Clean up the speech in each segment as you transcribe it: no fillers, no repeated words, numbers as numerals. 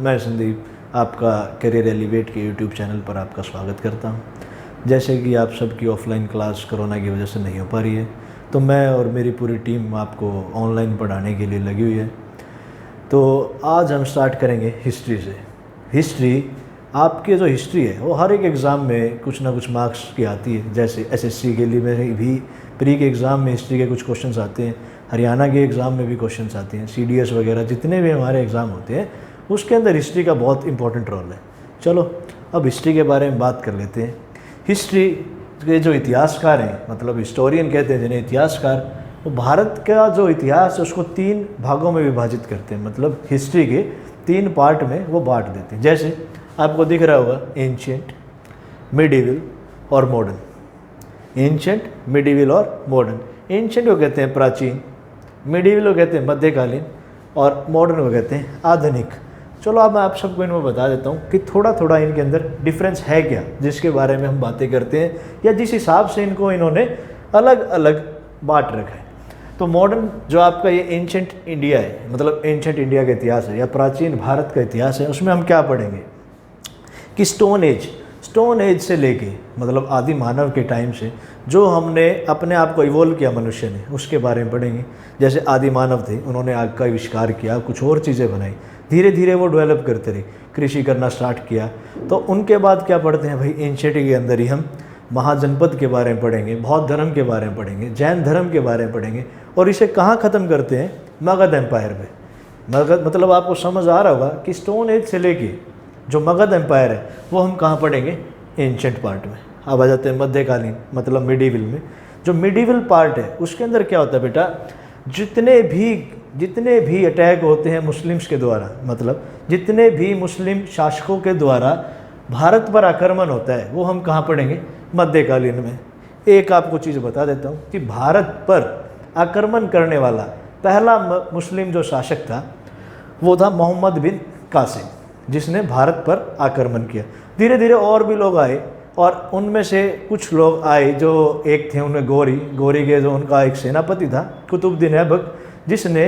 मैं संदीप आपका career elevate के यूट्यूब चैनल पर आपका स्वागत करता हूं। जैसे कि आप सबकी ऑफलाइन क्लास कोरोना की वजह से नहीं हो पा रही है, तो मैं और मेरी पूरी टीम आपको ऑनलाइन पढ़ाने के लिए लगी हुई है। तो आज हम स्टार्ट करेंगे हिस्ट्री से। हिस्ट्री, आपके जो हिस्ट्री है वो हर एक एग्ज़ाम में कुछ ना कुछ मार्क्स की आती है। जैसे एसएससी के लिए में भी प्री के एग्ज़ाम में हिस्ट्री के कुछ क्वेश्चंस आते हैं, हरियाणा के एग्ज़ाम में भी क्वेश्चंस आते हैं, सीडीएस वगैरह जितने भी हमारे एग्ज़ाम होते हैं उसके अंदर हिस्ट्री का बहुत इंपॉर्टेंट रोल है। चलो अब हिस्ट्री के बारे में बात कर लेते हैं। हिस्ट्री के जो इतिहासकार हैं, मतलब हिस्टोरियन कहते हैं जिन्हें इतिहासकार, वो भारत का जो इतिहास है उसको 3 भागों में विभाजित करते हैं। मतलब हिस्ट्री के 3 पार्ट में वो बांट देते हैं। जैसे आपको दिख रहा होगा एंशिएंट, मिडीवल और मॉडर्न। एंशिएंट, मिडीवल और मॉडर्न। एंशिएंट को कहते हैं प्राचीन, मिडीवल को कहते हैं मध्यकालीन और मॉडर्न को कहते हैं आधुनिक। चलो अब मैं आप सबको इनको बता देता हूँ कि थोड़ा थोड़ा इनके अंदर डिफरेंस है क्या, जिसके बारे में हम बातें करते हैं या जिस हिसाब से इनको इन्होंने अलग अलग बांट रखा है। तो मॉडर्न जो आपका ये एंशिएंट इंडिया है, मतलब एंशिएंट इंडिया का इतिहास है या प्राचीन भारत का इतिहास है, उसमें हम क्या पढ़ेंगे कि स्टोन एज से लेके, मतलब आदि मानव के टाइम से जो हमने अपने आप को इवोल्व किया मनुष्य ने, उसके बारे में पढ़ेंगे। जैसे आदि मानव थे, उन्होंने आग का आविष्कार किया, कुछ और चीज़ें बनाई, धीरे धीरे वो डेवलप करते रहे, कृषि करना स्टार्ट किया। तो उनके बाद क्या पढ़ते हैं भाई, एंशिएंट के अंदर ही हम महाजनपद के बारे में पढ़ेंगे, बौद्ध धर्म के बारे में पढ़ेंगे, जैन धर्म के बारे में पढ़ेंगे और इसे कहाँ ख़त्म करते हैं, मगध एम्पायर पे। मगध मतलब आपको समझ आ रहा होगा कि स्टोन एज से लेके जो मगध एम्पायर है वो हम कहाँ पढ़ेंगे, एंशिएंट पार्ट में। अब आ जाते हैं मध्यकालीन, मतलब मिडीवल में। जो मिडीवल पार्ट है उसके अंदर क्या होता है बेटा, जितने भी अटैक होते हैं मुस्लिम्स के द्वारा, मतलब जितने भी मुस्लिम शासकों के द्वारा भारत पर आक्रमण होता है वो हम कहाँ पढ़ेंगे, मध्यकालीन में। एक आपको चीज़ बता देता हूँ कि भारत पर आक्रमण करने वाला पहला मुस्लिम जो शासक था वो था मोहम्मद बिन कासिम, जिसने भारत पर आक्रमण किया। धीरे धीरे और भी लोग आए और उनमें से कुछ लोग आए जो एक थे उनमें गौरी के जो उनका एक सेनापति था कुतुबुद्दीन ऐबक, जिसने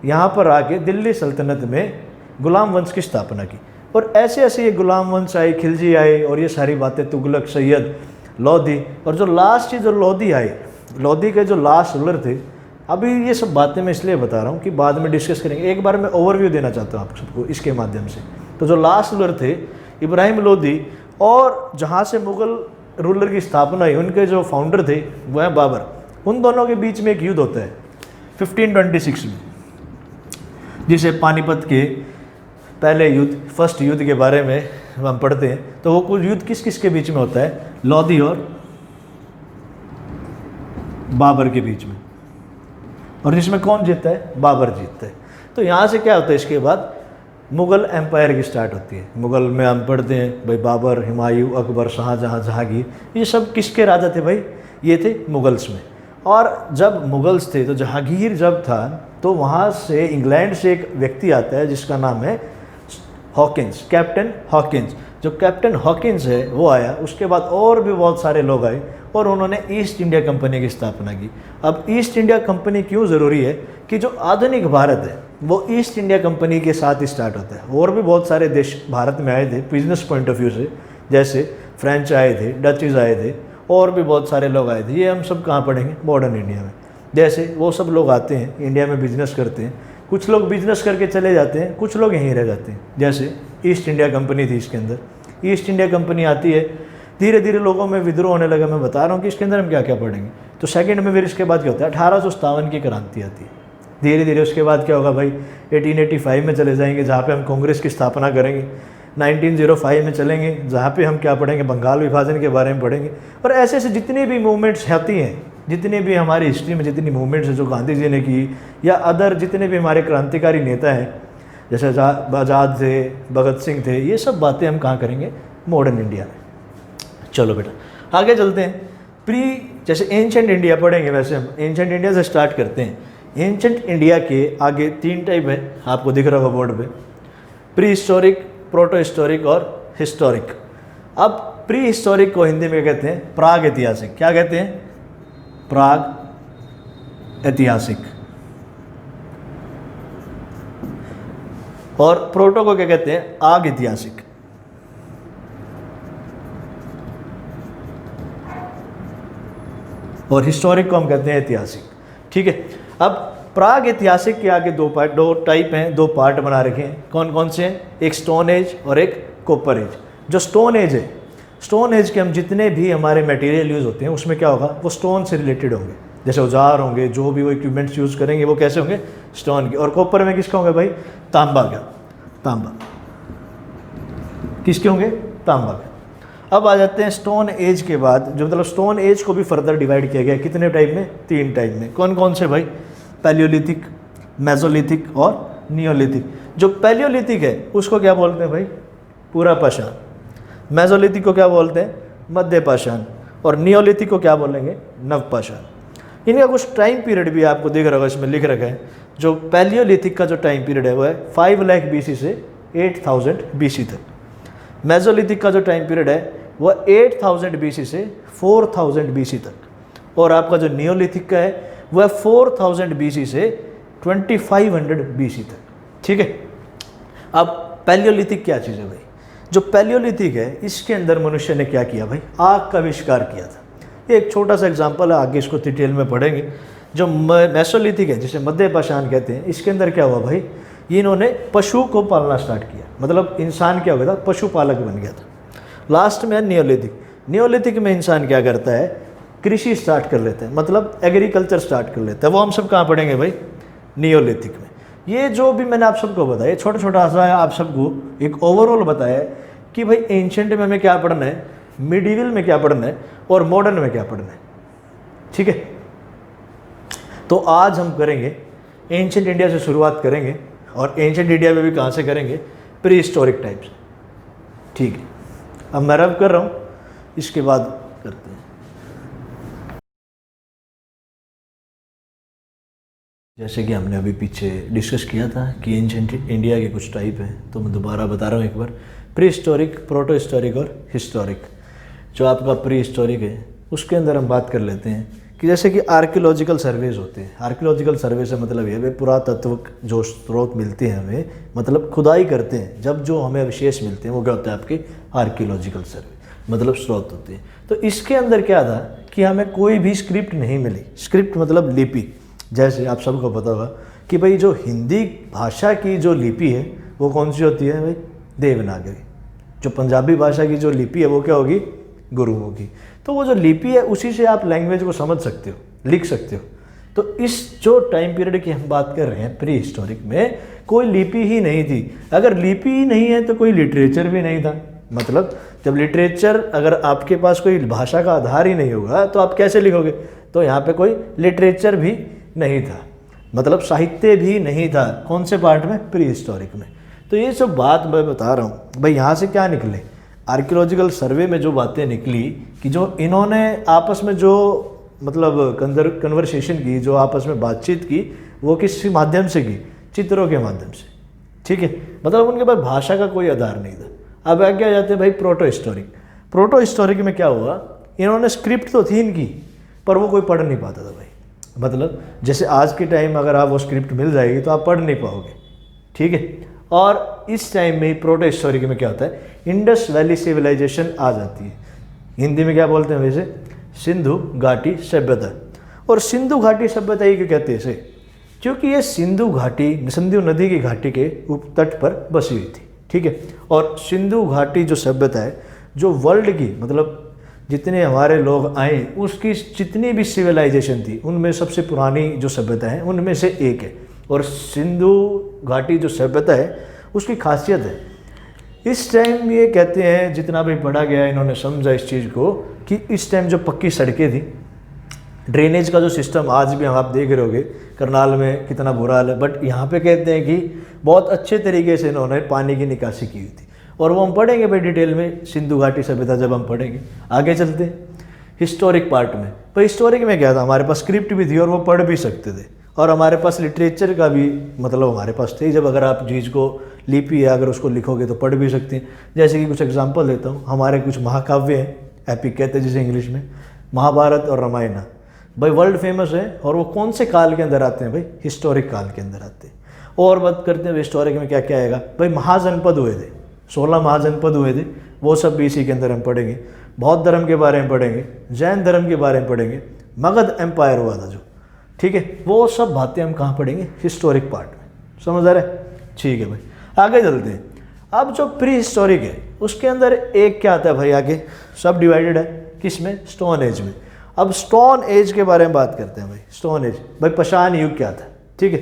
यहाँ पर आके दिल्ली सल्तनत में गुलाम वंश की स्थापना की। और ऐसे ऐसे ये गुलाम वंश आए, खिलजी आए और ये सारी बातें, तुगलक, सैयद, लोधी, और जो लास्ट जो लोधी आए, लोधी के जो लास्ट रूलर थे। अभी ये सब बातें मैं इसलिए बता रहा हूँ कि बाद में डिस्कस करेंगे, एक बार मैं ओवरव्यू देना चाहता हूँ आप सबको इसके माध्यम से। तो जो लास्ट रूलर थे इब्राहिम लोधी, और जहाँ से मुग़ल रूलर की स्थापना हुई उनके जो फाउंडर थे वो हैं बाबर। उन दोनों के बीच में एक युद्ध होता है 1526 में, जिसे पानीपत के पहले युद्ध, फर्स्ट युद्ध के बारे में हम पढ़ते हैं। तो वो कुछ युद्ध किस किस के बीच में होता है, लोधी और बाबर के बीच में, और जिसमें कौन जीतता है, बाबर जीतता है। तो यहाँ से क्या होता है, इसके बाद मुग़ल एम्पायर की स्टार्ट होती है। मुग़ल में हम पढ़ते हैं भाई बाबर, हुमायूं, अकबर, शाहजहाँ, जहांगीर, ये सब किसके राजा थे भाई, ये थे मुग़ल्स में। और जब मुग़ल्स थे तो जहांगीर जब था तो वहाँ से इंग्लैंड से एक व्यक्ति आता है जिसका नाम है हॉकिंस, कैप्टन हॉकिंस। जो कैप्टन हॉकिंस है वो आया, उसके बाद और भी बहुत सारे लोग आए और उन्होंने ईस्ट इंडिया कंपनी की स्थापना की। अब ईस्ट इंडिया कंपनी क्यों ज़रूरी है कि जो आधुनिक भारत है वो ईस्ट इंडिया कंपनी के साथ ही स्टार्ट होता है। और भी बहुत सारे देश भारत में आए थे बिजनेस पॉइंट ऑफ व्यू से, जैसे फ्रेंच आए थे, डचीज़ आए थे, और भी बहुत सारे लोग आए थे। ये हम सब कहाँ पढ़ेंगे, मॉडर्न इंडिया में। जैसे वो सब लोग आते हैं इंडिया में, बिजनेस करते हैं, कुछ लोग बिजनेस करके चले जाते हैं, कुछ लोग यहीं रह जाते हैं। जैसे ईस्ट इंडिया कंपनी थी, इसके अंदर ईस्ट इंडिया कंपनी आती है, धीरे धीरे लोगों में विद्रोह होने लगा। मैं बता रहा हूँ कि इसके अंदर हम क्या क्या पढ़ेंगे। तो सेकंड में फिर इसके बाद क्या होता है, 1857 की क्रांति आती है। धीरे धीरे उसके बाद क्या होगा भाई, 1885 में चले जाएंगे जहाँ पे हम कांग्रेस की स्थापना करेंगे। 1905 में चलेंगे जहाँ पे हम क्या पढ़ेंगे, बंगाल विभाजन के बारे में पढ़ेंगे। और ऐसे ऐसे जितनी भी मूवमेंट्स आती हैं, जितनी भी हमारी हिस्ट्री में जितनी मूवमेंट्स हैं जो गांधी जी ने की, या अदर जितने भी हमारे क्रांतिकारी नेता हैं, जैसे आज़ाद थे, भगत सिंह थे, ये सब बातें हम कहाँ करेंगे, मॉडर्न इंडिया में। चलो बेटा आगे चलते हैं। जैसे एंशिएंट इंडिया पढ़ेंगे, वैसे हम एंशिएंट इंडिया से स्टार्ट करते हैं। एंशिएंट इंडिया के आगे 3 टाइप है, आपको दिख रहा होगा बोर्ड पे, प्री हिस्टोरिक, प्रोटो हिस्टोरिक और हिस्टोरिक। अब प्री हिस्टोरिक को हिंदी में कहते हैं प्राग ऐतिहासिक। क्या कहते हैं, प्राग ऐतिहासिक। और प्रोटो को क्या कहते हैं, आग ऐतिहासिक। और हिस्टोरिक को हम कहते हैं ऐतिहासिक। ठीक है, अब प्राग ऐतिहासिक के आगे दो टाइप हैं, दो पार्ट बना रखे हैं। कौन कौन से हैं, एक स्टोन एज और एक कॉपर एज। जो स्टोन एज है, स्टोन एज के हम जितने भी हमारे मटेरियल यूज़ होते हैं उसमें क्या होगा, वो स्टोन से रिलेटेड होंगे। जैसे औजार होंगे, जो भी वो इक्विपमेंट्स यूज़ करेंगे वो कैसे होंगे, स्टोन के। और कॉपर में किसका होंगे भाई, तांबा का, तांबा किसके होंगे, तांबा के। अब आ जाते हैं स्टोन एज के बाद, जो मतलब स्टोन एज को भी फर्दर डिवाइड किया गया कितने टाइप में, 3 टाइप में। कौन कौन से भाई, पैलियोलिथिक, मेसोलिथिक और नियोलिथिक। जो पैलियोलिथिक है उसको क्या बोलते हैं भाई, पूरा पाषाण। मेसोलिथिक को क्या बोलते हैं, मध्य पाषाण। और नियोलिथिक को क्या बोलेंगे, नव पाषाण। इनका कुछ टाइम पीरियड भी आपको दिख रहा होगा, इसमें लिख रखा है। जो पैलियोलिथिक का जो टाइम पीरियड है वो है 5 लाख BC से 8000 BC तक। मेसोलिथिक का जो टाइम पीरियड है वो 8000 BC से 4000 BC तक। और आपका जो नियोलिथिक का है वो है 4000 BC से 2500 BC तक। ठीक है, अब पैलियोलिथिक क्या चीज़ है भाई, जो पैलियोलिथिक है इसके अंदर मनुष्य ने क्या किया भाई, आग का आविष्कार किया था। एक छोटा सा एग्जांपल है, आगे इसको डिटेल में पढ़ेंगे। जो मेसोलिथिक है जिसे मध्य पाषाण कहते हैं, इसके अंदर क्या हुआ भाई, इन्होंने पशु को पालना स्टार्ट किया। मतलब इंसान क्या हो गया था, पशुपालक बन गया था। लास्ट में है नियोलिथिक। नियोलिथिक में इंसान क्या करता है, कृषि स्टार्ट कर लेते हैं, मतलब एग्रीकल्चर स्टार्ट कर लेते हैं। वो हम सब कहाँ पढ़ेंगे भाई, नियोलिथिक में। ये जो भी मैंने आप सबको बताया, छोटा छोटा सा आप सबको एक ओवरऑल बताया कि भाई एंशेंट में हमें क्या पढ़ना है, मिडिवल में क्या पढ़ना है और मॉडर्न में क्या पढ़ना है। ठीक है, तो आज हम करेंगे एंशेंट इंडिया से शुरुआत करेंगे, और एंशेंट इंडिया में भी कहाँ से करेंगे, प्री हिस्टोरिक टाइप से। ठीक है, अब मैं रब कर रहा हूँ, इसके बाद करते हैं। जैसे कि हमने अभी पीछे डिस्कस किया था कि एंशेंट इंडिया के कुछ टाइप हैं, तो मैं दोबारा बता रहा हूँ एक बार। प्री हिस्टोरिक, प्रोटो हिस्टोरिक और हिस्टोरिक। जो आपका प्री हिस्टोरिक है उसके अंदर हम बात कर लेते हैं कि जैसे कि आर्कियोलॉजिकल सर्वेज होते हैं। आर्कियोलॉजिकल सर्वे से मतलब ये वे पुरातत्व जो स्रोत मिलते हैं हमें, मतलब खुदाई करते हैं, जब जो हमें अवशेष मिलते हैं वो क्या होता है, आपके आर्कियोलॉजिकल सर्वे, मतलब स्रोत होते हैं। तो इसके अंदर क्या था कि हमें कोई भी स्क्रिप्ट नहीं मिली। स्क्रिप्ट मतलब लिपि। जैसे आप सबको पता होगा कि भाई जो हिंदी भाषा की जो लिपि है वो कौन सी होती है भाई, देवनागरी। जो पंजाबी भाषा की जो लिपि है वो क्या होगी, गुरुमुखी। तो वो जो लिपि है उसी से आप लैंग्वेज को समझ सकते हो, लिख सकते हो। तो इस जो टाइम पीरियड की हम बात कर रहे हैं प्री हिस्टोरिक में, कोई लिपि ही नहीं थी। अगर लिपि ही नहीं है तो कोई लिटरेचर भी नहीं था। मतलब जब लिटरेचर, अगर आपके पास कोई भाषा का आधार ही नहीं होगा तो आप कैसे लिखोगे। तो यहाँ पे कोई लिटरेचर भी नहीं था, मतलब साहित्य भी नहीं था। कौन से पार्ट में, प्री हिस्टोरिक में। तो ये सब बात मैं बता रहा हूँ भाई, यहाँ से क्या निकले, आर्कियोलॉजिकल सर्वे में जो बातें निकली कि जो इन्होंने आपस में जो मतलब कन्वर्सेशन की, जो आपस में बातचीत की, वो किस माध्यम से की, चित्रों के माध्यम से। ठीक है, मतलब उनके पास भाषा का कोई आधार नहीं था। अब आगे आ जाते हैं भाई प्रोटो हिस्टोरिक। प्रोटो हिस्टोरिक में क्या हुआ, इन्होंने स्क्रिप्ट तो थी इनकी, पर वो कोई पढ़ नहीं पाता था भाई। मतलब जैसे आज के टाइम अगर आप वो स्क्रिप्ट मिल जाएगी तो आप पढ़ नहीं पाओगे। ठीक है, और इस टाइम में प्रोटो हिस्टोरिक में क्या होता है, इंडस वैली सिविलाइजेशन आ जाती है। हिंदी में क्या बोलते हैं वैसे, सिंधु घाटी सभ्यता। और सिंधु घाटी सभ्यता ये क्यों कहते हैं इसे, क्योंकि ये सिंधु घाटी, सिंधु नदी की घाटी के तट पर बसी हुई थी। ठीक है, और सिंधु घाटी जो सभ्यता है, जो वर्ल्ड की, मतलब जितने हमारे लोग आए उसकी जितनी भी सिविलाइजेशन थी उनमें सबसे पुरानी जो सभ्यता है उनमें से एक है। और सिंधु घाटी जो सभ्यता है उसकी खासियत है, इस टाइम ये कहते हैं, जितना भी पढ़ा गया इन्होंने समझा इस चीज़ को, कि इस टाइम जो पक्की सड़कें थी, ड्रेनेज का जो सिस्टम आज भी आप देख रहे होगे करनाल में कितना बुरा हाल है, बट यहाँ पे कहते हैं कि बहुत अच्छे तरीके से इन्होंने पानी की निकासी की हुई थी। और वो हम पढ़ेंगे भाई डिटेल में, सिंधु घाटी सभ्यता जब हम पढ़ेंगे। आगे चलते हैं हिस्टोरिक पार्ट में। तो हिस्टोरिक में क्या था, हमारे पास स्क्रिप्ट भी थी और वो पढ़ भी सकते थे, और हमारे पास लिटरेचर का भी मतलब हमारे पास थे। जब अगर आप चीज़ को लिपि है अगर उसको लिखोगे तो पढ़ भी सकते हैं। जैसे कि कुछ एग्जांपल देता हूँ, हमारे कुछ महाकाव्य हैं, एपिक कहते हैं जिसे इंग्लिश में, महाभारत और रामायण भाई वर्ल्ड फेमस है। और वो कौन से काल के अंदर आते हैं भाई, हिस्टोरिक काल के अंदर आते हैं। और बात करते हैं हिस्टोरिक में क्या क्या आएगा भाई। महाजनपद हुए थे, 16 महाजनपद हुए थे, वो सब भी इसी के अंदर हम पढ़ेंगे। बौद्ध धर्म के बारे में पढ़ेंगे, जैन धर्म के बारे में पढ़ेंगे, मगध एम्पायर हुआ था जो, ठीक है, वो सब बातें हम कहाँ पढ़ेंगे, हिस्टोरिक पार्ट में। समझ आ रहा है? ठीक है भाई, आगे चलते हैं। अब जो प्री हिस्टोरिक है उसके अंदर एक क्या आता है भाई, आगे सब डिवाइडेड है किस में, स्टोन एज में। अब स्टोन एज के बारे में बात करते हैं भाई। स्टोन एज भाई पाषाण युग क्या था, ठीक है।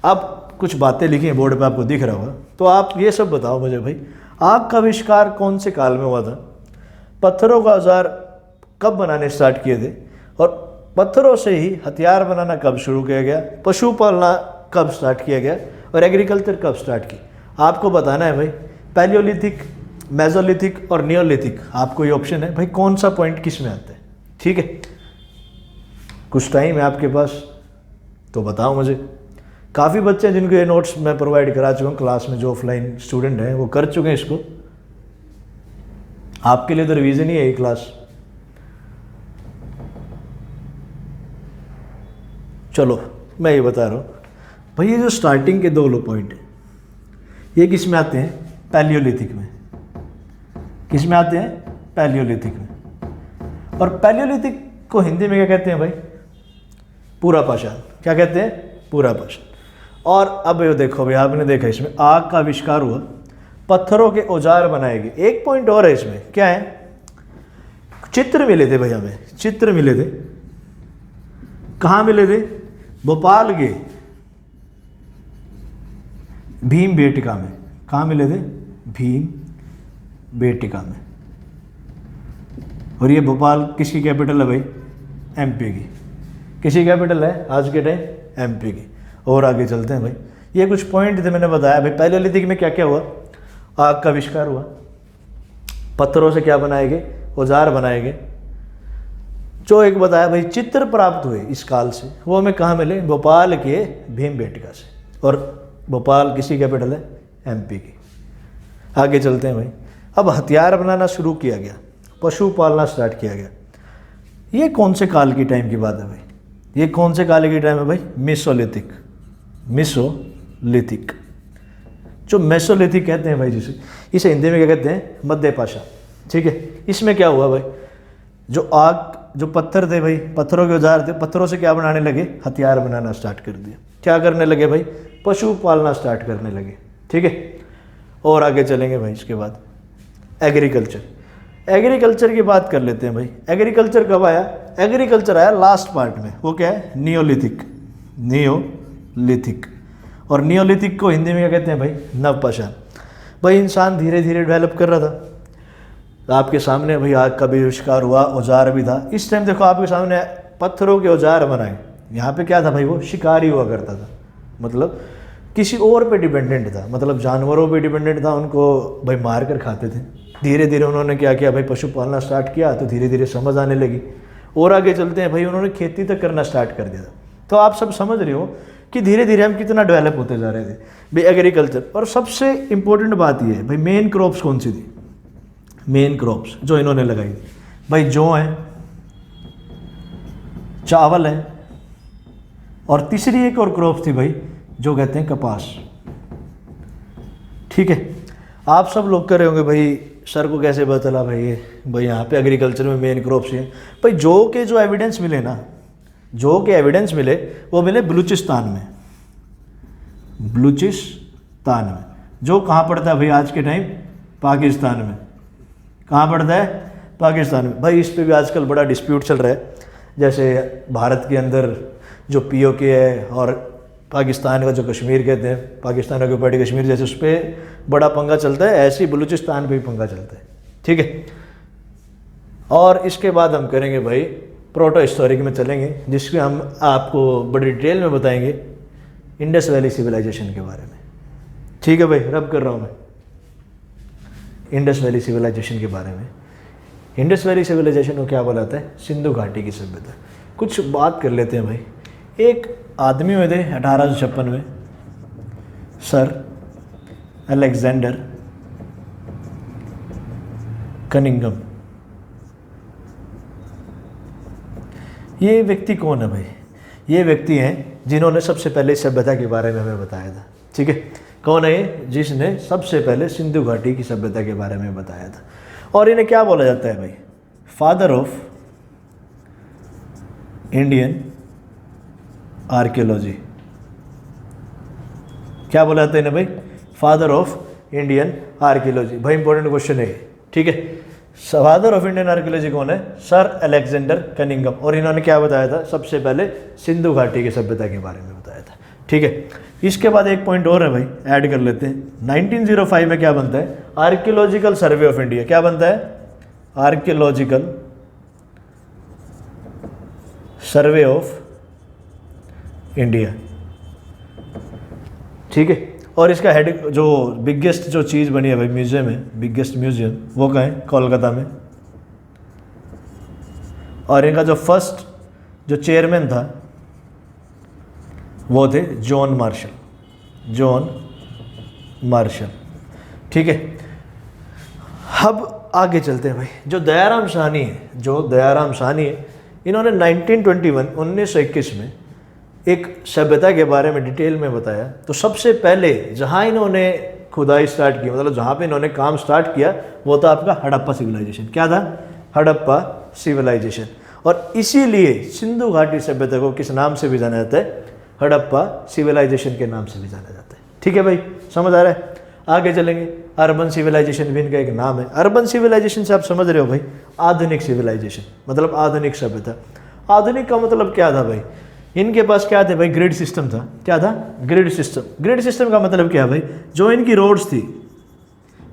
अब कुछ बातें लिखी हैं बोर्ड पे, आपको दिख रहा होगा, तो आप ये सब बताओ मुझे भाई, आग का आविष्कार कौन से काल में हुआ था, पत्थरों का औजार कब बनाने स्टार्ट किए थे, और पत्थरों से ही हथियार बनाना कब शुरू किया गया, पशु पालना कब स्टार्ट किया गया, और एग्रीकल्चर कब स्टार्ट की। आपको बताना है भाई पैलियोलिथिक, मेसोलिथिक और नियोलिथिक, आपको ये ऑप्शन है भाई कौन सा पॉइंट किस में आता है, ठीक है। कुछ टाइम है आपके पास तो बताओ मुझे। काफ़ी बच्चे हैं जिनको ये नोट्स मैं प्रोवाइड करा चुका हूँ क्लास में, जो ऑफलाइन स्टूडेंट हैं वो कर चुके हैं इसको। आपके लिए तो रिवीजन ही है ये क्लास। चलो मैं ये बता रहा हूँ भाई, ये जो स्टार्टिंग के 2 लो पॉइंट हैं ये किस में आते हैं, पैलियोलिथिक में। किस में आते हैं, पैलियोलिथिक में। और पैलियोलिथिक को हिंदी में क्या कहते हैं भाई, पूरा पाषाण। क्या कहते हैं, पूरा पाषाण। और अब ये देखो भाई, आपने देखा इसमें आग का आविष्कार हुआ, पत्थरों के औजार बनाए गए। एक पॉइंट और है इसमें, क्या है, चित्र मिले थे भाई हमें, चित्र मिले थे। कहाँ मिले थे, भोपाल के भीम बेटिका में। कहाँ मिले थे, भीम बेटिका में। और ये भोपाल किसकी कैपिटल है भाई, एमपी की। किसी कैपिटल है आज के टाइम, एमपी की। और आगे चलते हैं भाई, ये कुछ पॉइंट थे मैंने बताया भाई। पैलियोलिथिक में क्या क्या हुआ, आग का आविष्कार हुआ, पत्थरों से क्या बनाए गए, औजार बनाए गए। जो एक बताया भाई चित्र प्राप्त हुए इस काल से, वो हमें कहाँ मिले, भोपाल के भीम बेटिका से। और भोपाल किसी कैपिटल है, एमपी की। आगे चलते हैं भाई। अब हथियार बनाना शुरू किया गया, पशु पालना स्टार्ट किया गया। ये कौन से काल की टाइम की बात है भाई, ये कौन से काल की टाइम है भाई, मेसोलिथिक। मेसोलिथिक, जो मेसोलिथिक कहते हैं भाई, जिसे इसे हिंदी में क्या कहते हैं, मध्य पाषाण, ठीक है। इसमें क्या हुआ भाई, जो आग, जो पत्थर थे भाई, पत्थरों के औजार थे, पत्थरों से क्या बनाने लगे, हथियार बनाना स्टार्ट कर दिया। क्या करने लगे भाई, पशु पालना स्टार्ट करने लगे, ठीक है। और आगे चलेंगे भाई, इसके बाद एग्रीकल्चर। एग्रीकल्चर की बात कर लेते हैं भाई। एग्रीकल्चर कब आया, एग्रीकल्चर आया लास्ट पार्ट में, वो क्या है, नियोलिथिक। नियोलिथिक, और नियोलिथिक को हिंदी में क्या कहते हैं भाई, नवपाषाण। भाई इंसान धीरे धीरे डेवलप कर रहा था। तो आपके सामने भाई आग का भी आविष्कार हुआ, औजार भी था। इस टाइम देखो आपके सामने पत्थरों के औजार बनाए। यहाँ पे क्या था भाई, वो शिकारी हुआ करता था, मतलब किसी और पे डिपेंडेंट था, मतलब जानवरों पे डिपेंडेंट था, उनको भाई मार कर खाते थे। धीरे धीरे उन्होंने क्या किया भाई, पशु पालना स्टार्ट किया, तो धीरे धीरे समझ आने लगी। और आगे चलते हैं भाई, उन्होंने खेती तक करना स्टार्ट कर दिया। तो आप सब समझ रहे हो कि धीरे धीरे हम कितना डेवलप होते जा रहे थे भाई, एग्रीकल्चर। और सबसे इंपॉर्टेंट बात ये है भाई, मेन क्रॉप्स कौन सी थी, मेन क्रॉप्स जो इन्होंने लगाई थी भाई, जौ है, चावल है, और तीसरी एक और क्रॉप थी भाई जो कहते हैं कपास, ठीक है। आप सब लोग कर रहे होंगे भाई, सर को कैसे पता चला भाई, ये भाई यहाँ पे एग्रीकल्चर में मेन क्रॉप्स हैं भाई। जौ के जो एविडेंस मिले ना, जौ के एविडेंस मिले, वो मिले बलूचिस्तान में। बलूचिस्तान में, जो कहाँ पड़ता है भाई आज के टाइम, पाकिस्तान में। कहाँ पड़ता है, पाकिस्तान में। भाई इस पे भी आजकल बड़ा डिस्प्यूट चल रहा है, जैसे भारत के अंदर जो पीओके है और पाकिस्तान का जो कश्मीर कहते हैं, पाकिस्तान ऑक्यूपाइड कश्मीर, जैसे उस पर बड़ा पंगा चलता है, ऐसे ही बलूचिस्तान पे भी पंगा चलता है, ठीक है। और इसके बाद हम करेंगे भाई प्रोटो हिस्टोरिक में चलेंगे, जिसमें हम आपको बड़ी डिटेल में बताएंगे इंडस वैली सिविलाइजेशन के बारे में, ठीक है भाई। रब कर रहा हूँ मैं इंडस वैली सिविलाइजेशन के बारे में। इंडस वैली सिविलाइजेशन को क्या बोला जाता है, सिंधु घाटी की सभ्यता। कुछ बात कर लेते हैं भाई। एक आदमी हुए थे 1856 में, सर अलेक्जेंडर कनिंघम। ये व्यक्ति कौन है भाई, ये व्यक्ति हैं जिन्होंने सबसे पहले सभ्यता के बारे में हमें बताया था। ठीक है, कौन है ये? जिसने सबसे पहले सिंधु घाटी की सभ्यता के बारे में बताया था। और इन्हें क्या बोला जाता है भाई? Father of Indian archaeology. क्या बोला जाता है इन्हें भाई? Father of Indian archaeology. भाई इंपॉर्टेंट क्वेश्चन है ये, ठीक है। फादर ऑफ इंडियन आर्कियोलॉजी कौन है? Sir Alexander Cunningham. और इन्होंने क्या बताया था? सबसे पहले सिंधु घाटी की सभ्यता के बारे में बताया था, ठीक है। इसके बाद एक पॉइंट और है भाई, ऐड कर लेते हैं। 1905 में क्या बनता है? Archaeological survey of India. क्या बनता है? आर्कियोलॉजिकल सर्वे ऑफ इंडिया, ठीक है। और इसका हेड जो बिगेस्ट जो चीज़ बनी है भाई म्यूजियम है, बिगेस्ट म्यूजियम, वो कहाँ है? कोलकाता में। और इनका जो फर्स्ट जो चेयरमैन था वो थे जॉन मार्शल, जॉन मार्शल, ठीक है। अब आगे चलते हैं भाई। जो दयाराम साहनी है, जो दयाराम साहनी है, इन्होंने 1921 में एक सभ्यता के बारे में डिटेल में बताया। तो सबसे पहले जहाँ इन्होंने खुदाई स्टार्ट की, मतलब जहाँ पे इन्होंने काम स्टार्ट किया, वो था आपका हड़प्पा सिविलाइजेशन। क्या था? हड़प्पा सिविलाइजेशन। और इसीलिए सिंधु घाटी सभ्यता को किस नाम से भी जाना जाता है? हड़प्पा सिविलाइजेशन के नाम से भी जाना जाता है, ठीक है भाई, समझ आ रहा है? आगे चलेंगे। अर्बन सिविलाइजेशन भी इनका एक नाम है। अर्बन सिविलाइजेशन से आप समझ रहे हो भाई, आधुनिक सिविलाइजेशन, मतलब आधुनिक सभ्यता। आधुनिक का मतलब क्या था भाई? इनके पास क्या थे भाई? ग्रिड सिस्टम था। क्या था? Grid system. ग्रिड सिस्टम का मतलब क्या है भाई? जो इनकी रोड्स थी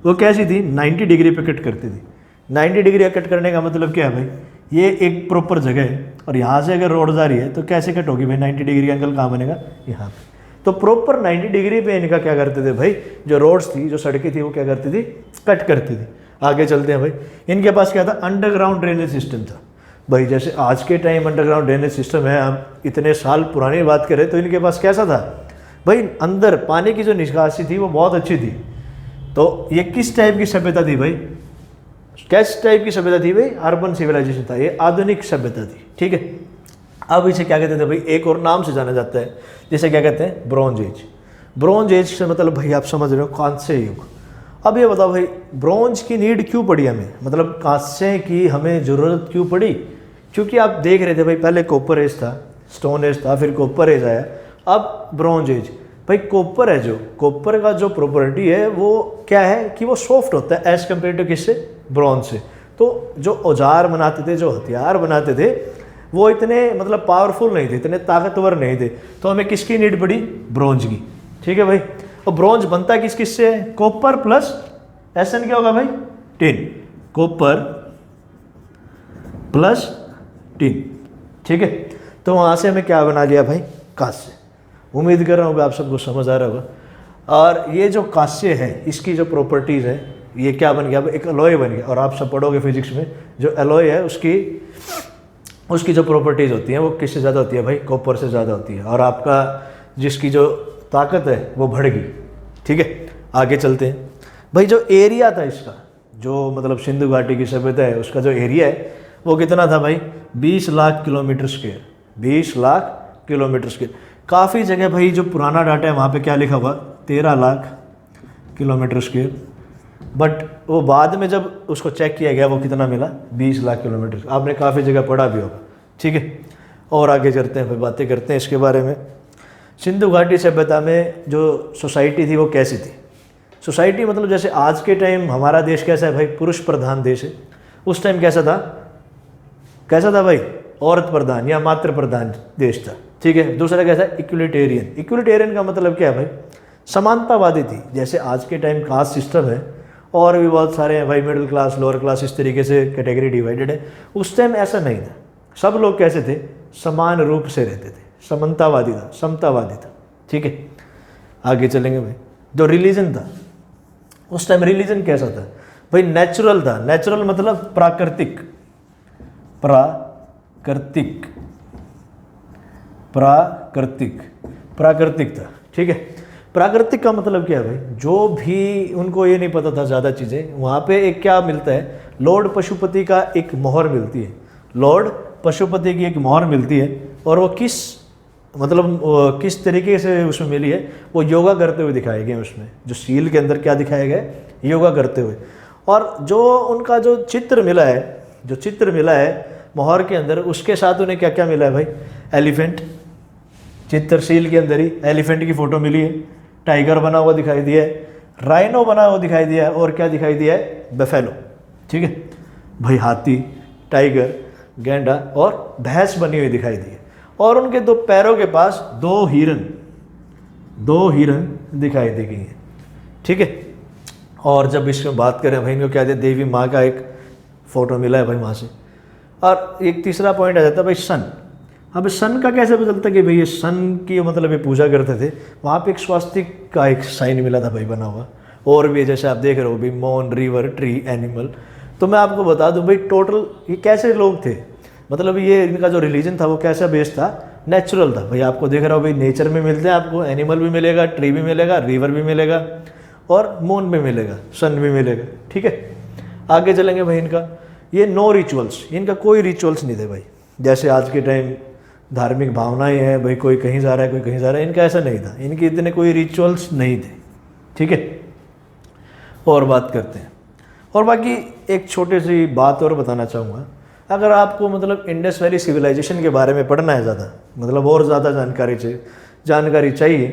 वो कैसी थी? 90 डिग्री पे कट करती थी। 90 डिग्री कट करने का मतलब क्या है भाई? ये एक प्रॉपर जगह है और यहाँ से अगर रोड जा रही है तो कैसे कट होगी भाई? 90 डिग्री एंगल कहाँ बनेगा? यहाँ पे। तो प्रॉपर 90 डिग्री पे इनका क्या करते थे भाई? जो रोड्स थी, जो सड़कें थी, वो क्या करती थी? कट करती थी। आगे चलते हैं भाई। इनके पास क्या था? अंडरग्राउंड ड्रेनेज सिस्टम था भाई। जैसे आज के टाइम अंडरग्राउंड ड्रेनेज सिस्टम है, हम इतने साल पुरानी बात करें तो इनके पास कैसा था भाई? अंदर पानी की जो निकासी थी वो बहुत अच्छी थी। तो ये किस टाइप की सभ्यता थी भाई? किस टाइप की सभ्यता थी भाई? अर्बन सिविलाइजेशन था, ये आधुनिक सभ्यता थी, ठीक है। अब इसे क्या कहते थे भाई? एक और नाम से जाना जाता है, जिसे क्या कहते हैं? Bronze age. ब्रॉन्ज एज से मतलब भाई आप समझ रहे हो, कांस्य युग। अब ये बताओ भाई, ब्रॉन्ज की नीड क्यों पड़ी हमें? मतलब कांस्य की हमें ज़रूरत क्यों पड़ी? क्योंकि आप देख रहे थे भाई, पहले कॉपर एज था, स्टोन एज था, फिर कॉपर एज आया, अब ब्रॉन्ज एज। भाई कॉपर है, जो कॉपर का जो प्रॉपर्टी है वो क्या है कि वो सॉफ्ट होता है एज कम्पेयर टू किससे? ब्रॉन्ज से। तो जो औजार बनाते थे, जो हथियार बनाते थे, वो इतने मतलब पावरफुल नहीं थे, इतने ताकतवर नहीं थे। तो हमें किसकी नीड पड़ी? ब्रॉन्ज की, ठीक है भाई। और ब्रॉन्ज बनता किस किस से है? कॉपर प्लस एसएन क्या होगा भाई? टिन। कॉपर प्लस टिन, ठीक है। तो वहाँ से हमें क्या बना लिया भाई? कांस्य। उम्मीद कर रहा हूँ आप सबको समझ आ रहा होगा। और ये जो कांस्य है, इसकी जो प्रॉपर्टीज़ है, ये क्या बन गया? एक अलॉय बन गया। और आप सब पढ़ोगे फिजिक्स में, जो अलॉय है उसकी जो प्रॉपर्टीज़ होती हैं वो किससे ज़्यादा होती है भाई? कॉपर से ज़्यादा होती है। और आपका जिसकी जो ताकत है वो बढ़ गई, ठीक है। आगे चलते हैं भाई। जो एरिया था इसका, जो मतलब सिंधु घाटी की सभ्यता है, उसका जो एरिया है वो कितना था भाई? 20 lakh kilometre square. 20 lakh kilometre square. काफ़ी जगह भाई जो पुराना डाटा है वहाँ पे क्या लिखा हुआ? 13 लाख किलोमीटर स्क्वायर। बट वो बाद में जब उसको चेक किया गया वो कितना मिला? 20 लाख किलोमीटर। आपने काफ़ी जगह पढ़ा भी होगा, ठीक है। और आगे चलते हैं, फिर बातें करते हैं इसके बारे में। सिंधु घाटी सभ्यता में जो सोसाइटी थी वो कैसी थी? सोसाइटी मतलब जैसे आज के टाइम हमारा देश कैसा है भाई? पुरुष प्रधान देश है। उस टाइम कैसा था? कैसा था भाई? औरत प्रधान या मातृ प्रधान देश था, ठीक है। दूसरा कैसा है? इक्विलिटेरियन। इक्विलिटेरियन का मतलब क्या है भाई? समानतावादी थी। जैसे आज के टाइम कास्ट सिस्टम है और भी बहुत सारे हैं भाई, मिडिल क्लास, लोअर क्लास, इस तरीके से कैटेगरी डिवाइडेड है। उस टाइम ऐसा नहीं था। सब लोग कैसे थे? समान रूप से रहते थे। समानतावादी था, समतावादी था, ठीक है। आगे चलेंगे भाई। जो रिलीजन था उस टाइम, रिलीजन कैसा था भाई? नेचुरल था। नेचुरल मतलब प्राकृतिक, प्राकृतिक, प्राकृतिक, प्राकृतिक था, ठीक है। प्राकृतिक का मतलब क्या है भाई? जो भी उनको ये नहीं पता था ज़्यादा चीज़ें, वहाँ पे एक क्या मिलता है? लॉर्ड पशुपति का एक मोहर मिलती है। लॉर्ड पशुपति की एक मोहर मिलती है। और वो किस मतलब किस तरीके से उसमें मिली है, वो योगा करते हुए दिखाए गए उसमें। जो सील के अंदर क्या दिखाया गया है, योगा करते हुए। और जो उनका जो चित्र मिला है मोहर के अंदर, उसके साथ उन्हें क्या क्या मिला है भाई, एलिफेंट, चित्र सील के अंदर ही एलिफेंट की फ़ोटो मिली है, टाइगर बना हुआ दिखाई दिया है, राइनो बना हुआ दिखाई दिया है, और क्या दिखाई दिया है, बफेलो। ठीक है भाई, हाथी, टाइगर, गैंडा और भैंस बनी हुई दिखाई दी है। और उनके दो पैरों के पास दो हिरन दिखाई दी गई हैं। ठीक है, और जब इसमें बात करें भाई, इनको क्या कहते हैं, देवी माँ का एक फ़ोटो मिला है भाई वहाँ से। और एक तीसरा पॉइंट आ जाता है भाई सन। अब सन का कैसे पता चलता कि भाई ये सन की मतलब ये पूजा करते थे। वहाँ पे एक स्वास्तिक का एक साइन मिला था भाई बना हुआ। और भी जैसे आप देख रहे हो भाई, मॉन, रिवर, ट्री, एनिमल। तो मैं आपको बता दूं भाई, टोटल ये कैसे लोग थे, मतलब ये इनका जो रिलीजन था वो कैसा बेस्ड था, नेचुरल था भाई। आपको देख रहा हो भाई, नेचर में मिलते हैं आपको, एनिमल भी मिलेगा, ट्री भी मिलेगा, रिवर भी मिलेगा, और मून भी मिलेगा, सन भी मिलेगा। ठीक है, आगे चलेंगे भाई। इनका ये नो रिचुअल्स, इनका कोई रिचुअल्स नहीं थे भाई। जैसे आज के टाइम धार्मिक भावनाएं हैं भाई, कोई कहीं जा रहा है, कोई कहीं जा रहा है, इनका ऐसा नहीं था। इनके इतने कोई रिचुअल्स नहीं थे। ठीक है, और बात करते हैं। और बाकी एक छोटी सी बात और बताना चाहूँगा, अगर आपको मतलब इंडस वैली सिविलाइजेशन के बारे में पढ़ना है ज़्यादा, मतलब और ज़्यादा जानकारी चाहिए,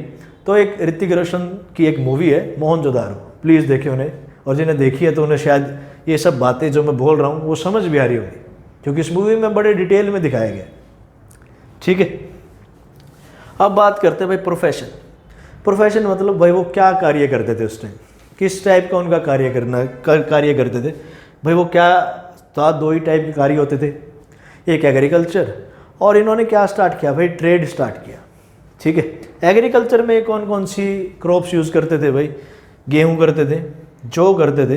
तो एक ऋतिक रोशन की एक मूवी है मोहनजोदारो, प्लीज़ देखिए उन्हें। और जिन्हें देखी है तो उन्हें शायद ये सब बातें जो मैं बोल रहा हूँ वो समझ भी आ रही होगी, क्योंकि इस मूवी में बड़े डिटेल में दिखाया गया। ठीक है, अब बात करते हैं भाई प्रोफेशन मतलब भाई वो क्या कार्य करते थे उस टाइम, किस टाइप का उनका कार्य करते थे भाई। वो क्या था, दो ही टाइप के कार्य होते थे, एक एग्रीकल्चर, और इन्होंने क्या स्टार्ट किया भाई, ट्रेड स्टार्ट किया। ठीक है, एग्रीकल्चर में कौन कौन सी क्रॉप्स यूज़ करते थे भाई, गेहूँ करते थे, जौ करते थे,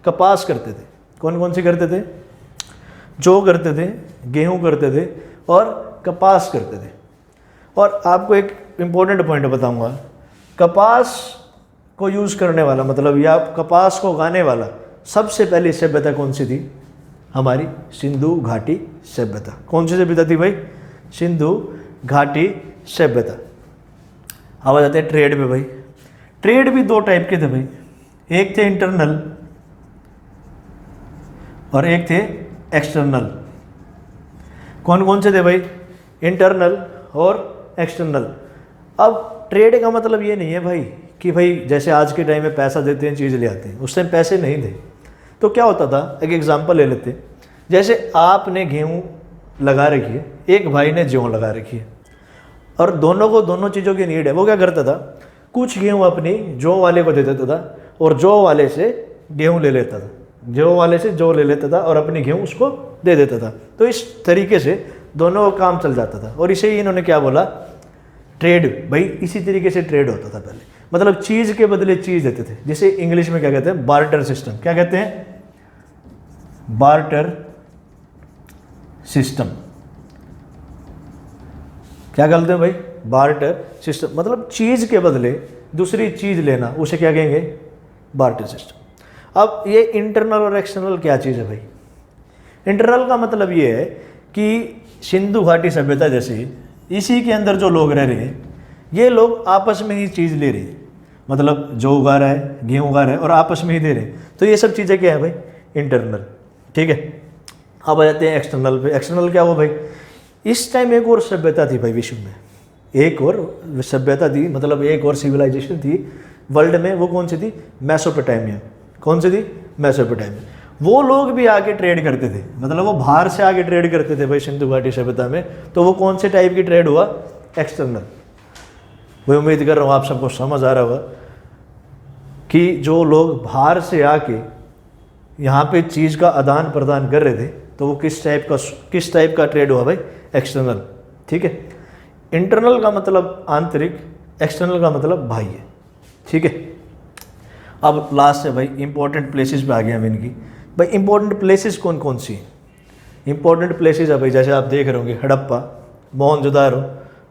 कपास करते थे। कौन कौन सी करते थे, जौ करते थे, गेहूँ करते थे, और कपास करते थे। और आपको एक इम्पोर्टेंट पॉइंट बताऊंगा, कपास को यूज़ करने वाला मतलब या कपास को उगाने वाला सबसे पहली सभ्यता कौन सी थी, हमारी सिंधु घाटी सभ्यता। कौन सी सभ्यता थी भाई, सिंधु घाटी सभ्यता। अब आ जाते हैं ट्रेड पे भाई। ट्रेड भी दो टाइप के थे भाई, एक थे इंटरनल और एक थे एक्सटर्नल। कौन कौन से थे भाई, इंटरनल और एक्सटर्नल। अब ट्रेड का मतलब ये नहीं है भाई कि भाई जैसे आज के टाइम में पैसा देते हैं, चीज़ ले आते हैं, उस टाइम पैसे नहीं थे। तो क्या होता था, एक एग्जांपल ले लेते हैं, जैसे आपने गेहूँ लगा रखी है, एक भाई ने जौ लगा रखी है, और दोनों को दोनों चीज़ों की नीड है। वो क्या करता था, कुछ गेहूँ अपनी जौ वाले को दे देता था, और जौ वाले से गेहूँ ले लेता था, जौ वाले से जौ ले लेता था, और अपनी गेहूँ उसको दे देता था। तो इस तरीके से दोनों का काम चल जाता था। और इसे ही इन्होंने क्या बोला, ट्रेड। भाई इसी तरीके से ट्रेड होता था पहले, मतलब चीज़ के बदले चीज़ देते थे, जिसे इंग्लिश में क्या कहते हैं, बार्टर सिस्टम। क्या कहते हैं, बार्टर सिस्टम। क्या कहते हैं भाई, बार्टर सिस्टम, मतलब चीज़ के बदले दूसरी चीज़ लेना, उसे क्या कहेंगे, बार्टर सिस्टम। अब ये इंटरनल और एक्सटर्नल क्या चीज़ है भाई। इंटरनल का मतलब ये है कि सिंधु घाटी सभ्यता जैसे इसी के अंदर जो लोग रह रहे हैं, ये लोग आपस में ही चीज़ ले रहे हैं, मतलब जो उगा रहा है, गेहूँ उगा रहा है, और आपस में ही दे रहे हैं। तो ये सब चीज़ें क्या है भाई, इंटरनल। ठीक है, अब आ जाते हैं एक्सटर्नल पे। एक्सटर्नल क्या हुआ भाई, इस टाइम एक और सभ्यता थी भाई विश्व में, एक और सभ्यता थी, मतलब एक और सिविलाइजेशन थी वर्ल्ड में। वो कौन सी थी, मेसोपोटामिया। कौन सी थी, मेसोपोटामिया। वो लोग भी आके ट्रेड करते थे, मतलब वो बाहर से आके ट्रेड करते थे भाई सिंधु घाटी सभ्यता में। तो वो कौन से टाइप की ट्रेड हुआ, एक्सटर्नल। मैं उम्मीद कर रहा हूँ आप सबको समझ आ रहा होगा कि जो लोग बाहर से आके यहाँ पे चीज़ का आदान प्रदान कर रहे थे, तो वो किस टाइप का ट्रेड हुआ भाई, एक्सटर्नल। ठीक है, इंटरनल का मतलब आंतरिक, एक्सटर्नल का मतलब बाह्य। ठीक है, अब लास्ट है भाई इंपॉर्टेंट प्लेसेस पे आ गए हम इनकी। भाई इंपॉर्टेंट प्लेसेस कौन कौन सी हैं, इंपॉर्टेंट प्लेसेस है भाई, जैसे आप देख रहे होंगे, हड़प्पा, मोहनजोदारो,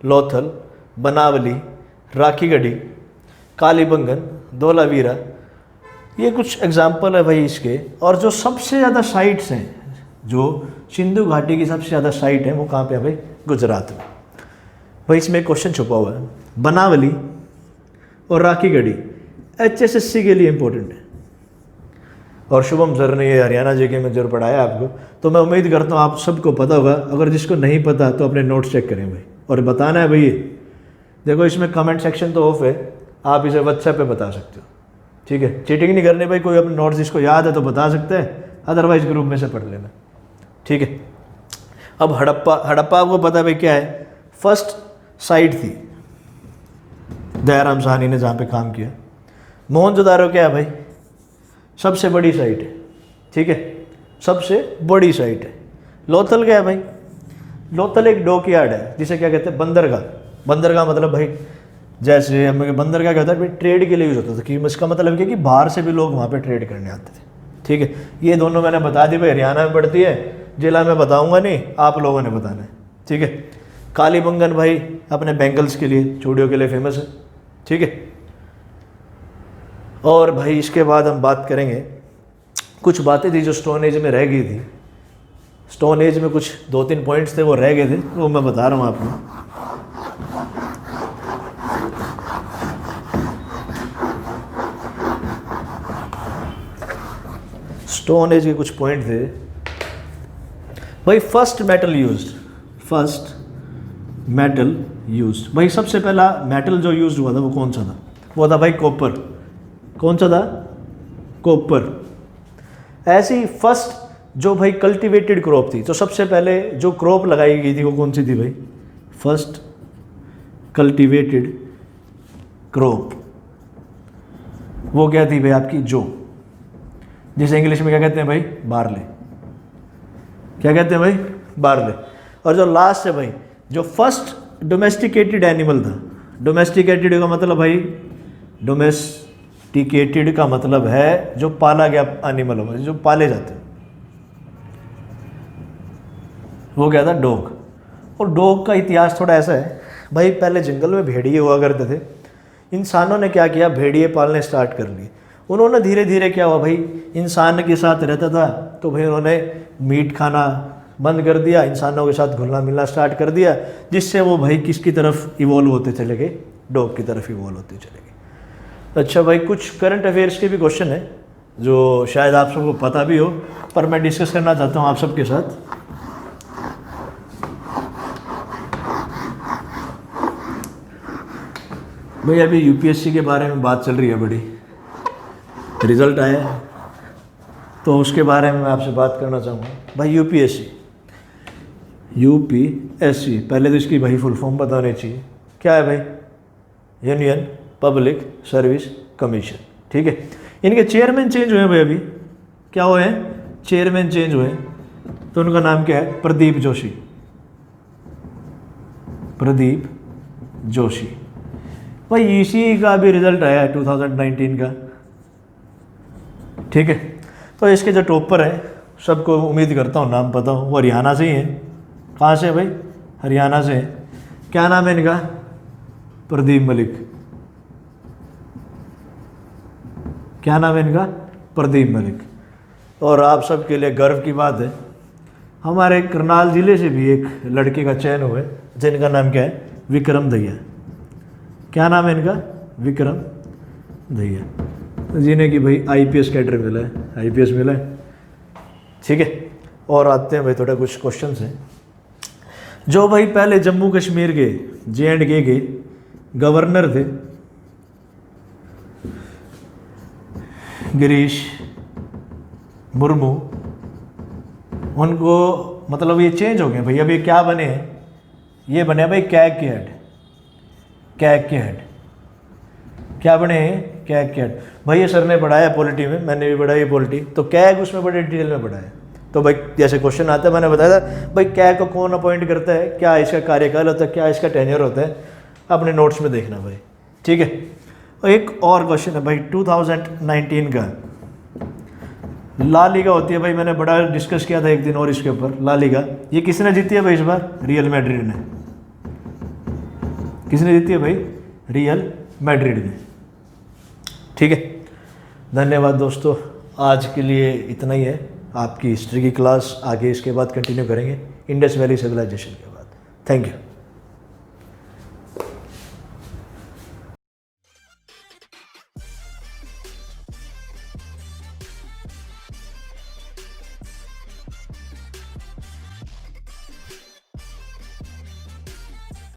लोथल, बनावली, राखीगढ़ी, कालीबंगन, धोलावीरा। ये कुछ एग्जाम्पल है भाई इसके। और जो सबसे ज़्यादा साइट्स हैं, जो सिंधु घाटी की सबसे ज़्यादा साइट है, वो कहाँ पे है भाई, गुजरात में। भाई इसमें एक क्वेश्चन छुपा हुआ है, बनावली और राखी गढ़ी HSSC के लिए इंपॉर्टेंट है, और शुभम सर ने ये हरियाणा JK में जरूर पढ़ाया आपको, तो मैं उम्मीद करता हूँ आप सबको पता होगा। अगर जिसको नहीं पता तो अपने नोट्स चेक करें भाई, और बताना है भाई। ये देखो इसमें कमेंट सेक्शन तो ऑफ है, आप इसे WhatsApp पे बता सकते हो, ठीक है। चीटिंग नहीं करनी भाई, कोई अपने नोट्स जिसको याद है तो बता सकते हैं, अदरवाइज ग्रुप में से पढ़ लेना, ठीक है। अब हड़प्पा आपको पता है भाई क्या है, फर्स्ट साइट थी दयाराम साहनी ने जहाँ पे काम किया। मोहनजोदारो क्या है भाई, सबसे बड़ी साइट है, ठीक है, सबसे बड़ी साइट है। लोथल क्या है भाई, लोथल एक डॉकयार्ड है, जिसे क्या कहते हैं बंदरगाह। बंदरगाह मतलब भाई जैसे हमें बंदरगाह क्या होता है भाई, ट्रेड के लिए यूज होता था, कि इसका मतलब क्या कि बाहर से भी लोग वहाँ पे ट्रेड करने आते थे, ठीक है। ये दोनों मैंने बता दी भाई, हरियाणा में पड़ती है, जिला में बताऊंगा नहीं, आप लोगों ने बताना है, ठीक है। कालीबंगन भाई अपने बैंगल्स के लिए, चूड़ियों के लिए फेमस है, ठीक है। और भाई इसके बाद हम बात करेंगे, कुछ बातें थी जो स्टोन एज में रह गई थी। स्टोन एज में कुछ 2-3 पॉइंट्स थे वो रह गए थे, वो मैं बता रहा हूँ आपको। स्टोन एज के कुछ पॉइंट थे भाई। फर्स्ट मेटल यूज्ड भाई, सबसे पहला मेटल जो यूज्ड हुआ था वो कौन सा था? वो था भाई कॉपर। कौन सा था? कॉपर। ऐसे ही फर्स्ट जो भाई कल्टीवेटेड क्रॉप थी, तो सबसे पहले जो क्रॉप लगाई गई थी वो कौन सी थी भाई? फर्स्ट कल्टीवेटेड क्रॉप वो क्या थी भाई? आपकी जो, जिसे इंग्लिश में क्या कहते हैं भाई? बार्ले। क्या कहते हैं भाई? बार्ले। और जो लास्ट है भाई, जो फर्स्ट डोमेस्टिकेटेड एनिमल था, डोमेस्टिकेटेड का मतलब भाई, डोमेस्टिकेटेड का मतलब है जो पाला गया एनिमल हो, जो पाले जाते हैं, वो क्या था? डॉग। और डॉग का इतिहास थोड़ा ऐसा है भाई, पहले जंगल में भेड़िए हुआ करते थे, इंसानों ने क्या किया? भेड़िए पालने स्टार्ट कर लिए। उन्होंने धीरे धीरे क्या हुआ भाई, इंसान के साथ रहता था तो भाई उन्होंने मीट खाना बंद कर दिया, इंसानों के साथ घुलना मिलना स्टार्ट कर दिया, जिससे वो भाई किसकी तरफ इवॉल्व होते चले गए? डॉग की तरफ इवॉल्व होते चले गए। अच्छा भाई, कुछ करंट अफेयर्स के भी क्वेश्चन है जो शायद आप सबको पता भी हो, पर मैं डिस्कस करना चाहता हूँ आप सबके साथ। भाई अभी यूपीएससी के बारे में बात चल रही है, बड़ी रिजल्ट आया है तो उसके बारे में मैं आपसे बात करना चाहूँगा। भाई यूपीएससी पहले तो इसकी भाई फुल फॉर्म पता होनी चाहिए। क्या है भाई? यूनियन पब्लिक सर्विस कमीशन, ठीक है। इनके चेयरमैन चेंज हुए भाई, अभी क्या हुए हैं? चेयरमैन चेंज हुए, तो उनका नाम क्या है? प्रदीप जोशी। प्रदीप जोशी। भाई इसी का भी रिजल्ट आया है 2019 का, ठीक है। तो इसके जो टॉपर हैं, सबको उम्मीद करता हूँ नाम पता हो, वो हरियाणा से ही हैं। कहाँ से भाई? हरियाणा से हैं। क्या नाम है इनका? प्रदीप मलिक। क्या नाम है इनका? प्रदीप मलिक। और आप सबके लिए गर्व की बात है, हमारे करनाल ज़िले से भी एक लड़के का चयन हुआ है, जिनका नाम क्या है? विक्रम दहिया। क्या नाम है इनका? विक्रम दहिया, जिन्हें कि भाई आईपीएस कैडर मिला है, आईपीएस मिला है, ठीक है। और आते हैं भाई थोड़ा कुछ क्वेश्चन हैं। जो भाई पहले जम्मू कश्मीर के J&K के गवर्नर थे, गिरीश मुर्मू, उनको मतलब ये चेंज हो गए भाई। अब ये क्या बने हैं? ये बने भाई कैग के हेड। कैग के हेड क्या बने हैं? कैग के हेड। भाई ये सर ने पढ़ाया पॉलिटी में, मैंने भी पढ़ाई पॉलिटी, तो कैग उसमें बड़े डिटेल में पढ़ाया। तो भाई जैसे क्वेश्चन आता है, मैंने बताया था भाई कैग को कौन अपॉइंट करता है, क्या इसका कार्यकाल होता है, क्या इसका टेन्योर होता है, अपने नोट्स में देखना भाई, ठीक है। और एक और क्वेश्चन है भाई 2019 का, ला लीगा होती है भाई, मैंने बड़ा डिस्कस किया था एक दिन और इसके ऊपर। ला लीगा ये किसने जीती है भाई इस बार? रियल मैड्रिड ने। किसने जीती है भाई? रियल मैड्रिड ने, ठीक है। धन्यवाद दोस्तों, आज के लिए इतना ही है। आपकी हिस्ट्री की क्लास आगे इसके बाद कंटिन्यू करेंगे, इंडस वैली सिविलाइजेशन के बाद। Thank you.